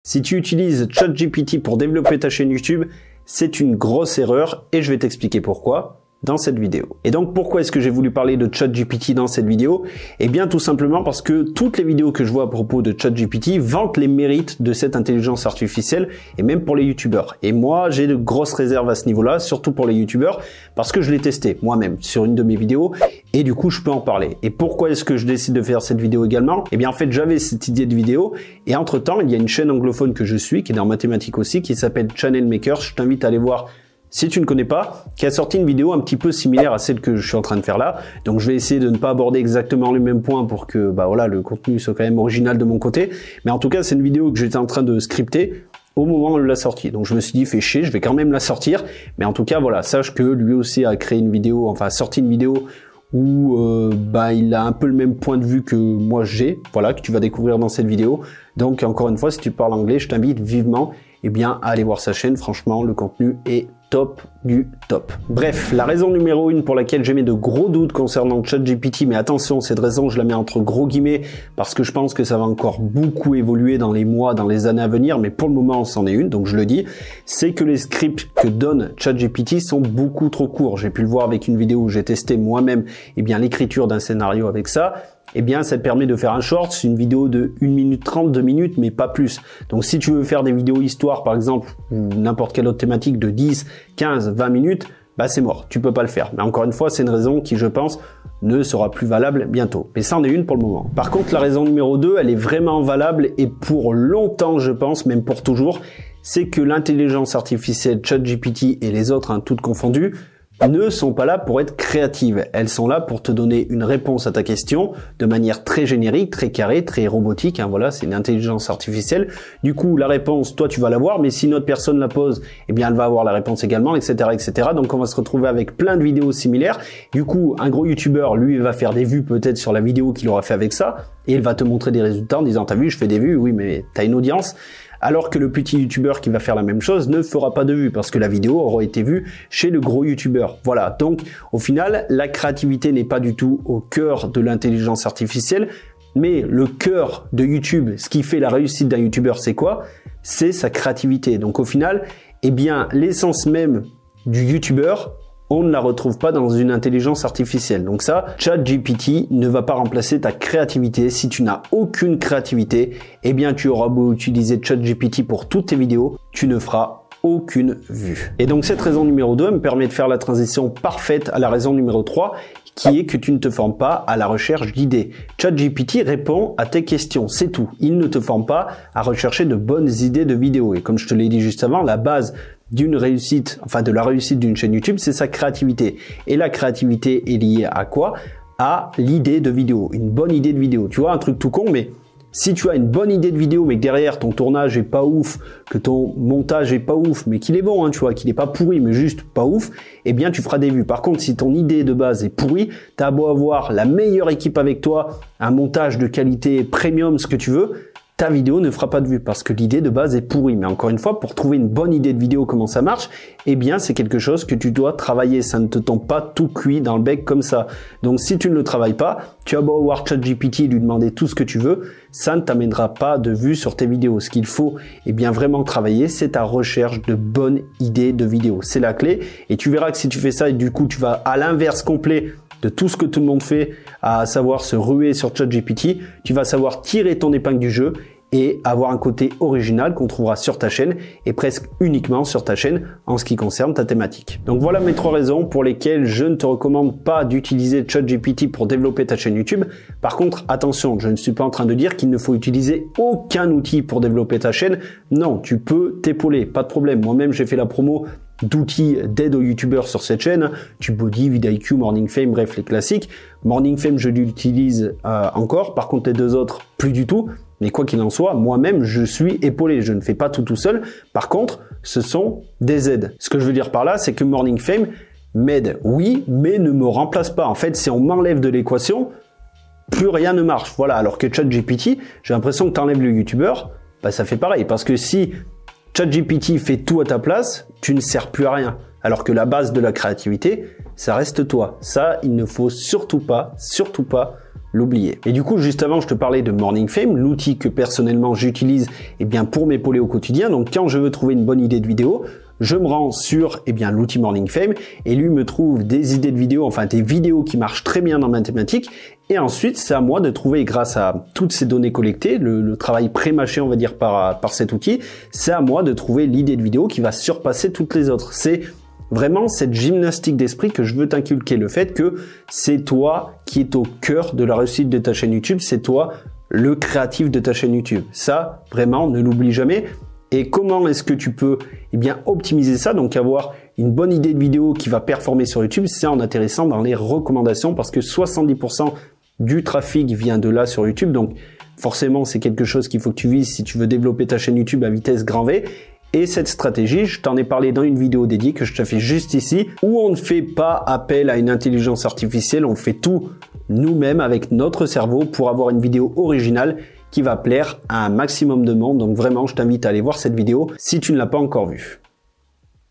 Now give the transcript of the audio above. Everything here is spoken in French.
Si tu utilises ChatGPT pour développer ta chaîne YouTube, c'est une grosse erreur et je vais t'expliquer pourquoi dans cette vidéo. Et donc pourquoi est-ce que j'ai voulu parler de ChatGPT dans cette vidéo? Eh bien tout simplement parce que toutes les vidéos que je vois à propos de ChatGPT vantent les mérites de cette intelligence artificielle et même pour les youtubeurs. Et moi j'ai de grosses réserves à ce niveau-là, surtout pour les youtubeurs, parce que je l'ai testé moi-même sur une de mes vidéos et du coup je peux en parler. Et pourquoi est-ce que je décide de faire cette vidéo également? Eh bien en fait j'avais cette idée de vidéo et entre temps il y a une chaîne anglophone que je suis, qui est dans mathématiques aussi, qui s'appelle Channel Makers. Je t'invite à aller voir si tu ne connais pas, qui a sorti une vidéo un petit peu similaire à celle que je suis en train de faire là. Donc je vais essayer de ne pas aborder exactement les mêmes points pour que voilà, le contenu soit quand même original de mon côté. Mais en tout cas, c'est une vidéo que j'étais en train de scripter au moment de la sortie. Donc je me suis dit, fais chier, je vais quand même la sortir. Mais en tout cas, voilà, sache que lui aussi a créé une vidéo, enfin a sorti une vidéo où il a un peu le même point de vue que moi j'ai, voilà, que tu vas découvrir dans cette vidéo. Donc encore une fois, si tu parles anglais, je t'invite vivement à aller voir sa chaîne. Franchement, le contenu est top du top. Bref, la raison numéro 1 pour laquelle j'ai mis de gros doutes concernant ChatGPT, mais attention, cette raison, je la mets entre gros guillemets parce que je pense que ça va encore beaucoup évoluer dans les mois, dans les années à venir, mais pour le moment, c'en est une, donc je le dis, c'est que les scripts que donne ChatGPT sont beaucoup trop courts. J'ai pu le voir avec une vidéo où j'ai testé moi-même l'écriture d'un scénario avec ça. Ça te permet de faire un short, une vidéo de 1 minute 30, 2 minutes, mais pas plus. Donc si tu veux faire des vidéos histoire, par exemple, ou n'importe quelle autre thématique de 10, 15, 20 minutes, c'est mort, tu peux pas le faire. Mais encore une fois, c'est une raison qui, je pense, ne sera plus valable bientôt. Mais ça en est une pour le moment. Par contre, la raison numéro 2, elle est vraiment valable et pour longtemps, je pense, même pour toujours, c'est que l'intelligence artificielle ChatGPT et les autres, toutes confondues, ne sont pas là pour être créatives. Elles sont là pour te donner une réponse à ta question de manière très générique, très carrée, très robotique. Voilà, c'est une intelligence artificielle. Du coup, la réponse, toi, tu vas l'avoir, mais si une autre personne la pose, elle va avoir la réponse également, etc., etc. Donc, on va se retrouver avec plein de vidéos similaires. Du coup, un gros youtubeur, lui, va faire des vues peut-être sur la vidéo qu'il aura fait avec ça, et il va te montrer des résultats en disant, t'as vu, je fais des vues, oui, mais t'as une audience. Alors que le petit youtubeur qui va faire la même chose ne fera pas de vues parce que la vidéo aura été vue chez le gros youtubeur. Voilà, donc au final, la créativité n'est pas du tout au cœur de l'intelligence artificielle, mais le cœur de YouTube, ce qui fait la réussite d'un youtubeur, c'est quoi? C'est sa créativité. Donc au final, l'essence même du youtubeur, on ne la retrouve pas dans une intelligence artificielle. Donc ça, ChatGPT ne va pas remplacer ta créativité. Si tu n'as aucune créativité, tu auras beau utiliser ChatGPT pour toutes tes vidéos, tu ne feras aucune vue. Et donc cette raison numéro 2 me permet de faire la transition parfaite à la raison numéro 3, qui est que tu ne te formes pas à la recherche d'idées. ChatGPT répond à tes questions, c'est tout. Il ne te forme pas à rechercher de bonnes idées de vidéos. Et comme je te l'ai dit juste avant, la base d'une réussite, de la réussite d'une chaîne YouTube, c'est sa créativité. Et la créativité est liée à quoi? À l'idée de vidéo. Une bonne idée de vidéo. Tu vois, un truc tout con, mais si tu as une bonne idée de vidéo, mais que derrière ton tournage est pas ouf, que ton montage est pas ouf, mais qu'il est bon, tu vois, qu'il est pas pourri, mais juste pas ouf, tu feras des vues. Par contre, si ton idée de base est pourrie, t'as beau avoir la meilleure équipe avec toi, un montage de qualité premium, ce que tu veux, ta vidéo ne fera pas de vues parce que l'idée de base est pourrie. Mais encore une fois, pour trouver une bonne idée de vidéo, comment ça marche, c'est quelque chose que tu dois travailler. Ça ne te tombe pas tout cuit dans le bec comme ça. Donc, si tu ne le travailles pas, tu as beau avoir ChatGPT et lui demander tout ce que tu veux, ça ne t'amènera pas de vues sur tes vidéos. Ce qu'il faut, vraiment travailler, c'est ta recherche de bonnes idées de vidéos. C'est la clé. Et tu verras que si tu fais ça et du coup, tu vas à l'inverse complet de tout ce que tout le monde fait, à savoir se ruer sur ChatGPT, tu vas savoir tirer ton épingle du jeu et avoir un côté original qu'on trouvera sur ta chaîne et presque uniquement sur ta chaîne en ce qui concerne ta thématique. Donc voilà mes 3 raisons pour lesquelles je ne te recommande pas d'utiliser ChatGPT pour développer ta chaîne YouTube. Par contre, attention, je ne suis pas en train de dire qu'il ne faut utiliser aucun outil pour développer ta chaîne. Non, tu peux t'épauler, pas de problème. Moi-même, j'ai fait la promo d'outils d'aide aux youtubeurs sur cette chaîne, TubeBuddy, vidIQ, Morning Fame, bref les classiques. Morning Fame je l'utilise encore, par contre les 2 autres plus du tout, mais quoi qu'il en soit, moi-même je suis épaulé, je ne fais pas tout seul. Par contre, ce sont des aides. Ce que je veux dire par là, c'est que Morning Fame m'aide, oui, mais ne me remplace pas. En fait, si on m'enlève de l'équation, plus rien ne marche. Voilà, alors que ChatGPT, j'ai l'impression que tu enlèves le youtubeur, ça fait pareil, parce que si ChatGPT fait tout à ta place, tu ne sers plus à rien. Alors que la base de la créativité, ça reste toi. Ça, il ne faut surtout pas l'oublier. Et du coup, juste avant, je te parlais de Morning Fame, l'outil que personnellement j'utilise pour m'épauler au quotidien. Donc quand je veux trouver une bonne idée de vidéo, je me rends sur l'outil Morning Fame et lui me trouve des idées de vidéos, enfin des vidéos qui marchent très bien dans ma thématique. Et ensuite, c'est à moi de trouver, grâce à toutes ces données collectées, le travail pré-mâché, on va dire, par cet outil, c'est à moi de trouver l'idée de vidéo qui va surpasser toutes les autres. C'est vraiment cette gymnastique d'esprit que je veux t'inculquer, le fait que c'est toi qui es au cœur de la réussite de ta chaîne YouTube, c'est toi le créatif de ta chaîne YouTube. Ça, vraiment, ne l'oublie jamais. Et comment est-ce que tu peux optimiser ça, donc avoir une bonne idée de vidéo qui va performer sur YouTube? C'est en atterrissant dans les recommandations, parce que 70% du trafic vient de là sur YouTube. Donc forcément, c'est quelque chose qu'il faut que tu vises si tu veux développer ta chaîne YouTube à vitesse grand V. Et cette stratégie, je t'en ai parlé dans une vidéo dédiée que je te fais juste ici, où on ne fait pas appel à une intelligence artificielle, on fait tout nous-mêmes avec notre cerveau pour avoir une vidéo originale qui va plaire à un maximum de monde. Donc vraiment, je t'invite à aller voir cette vidéo si tu ne l'as pas encore vue.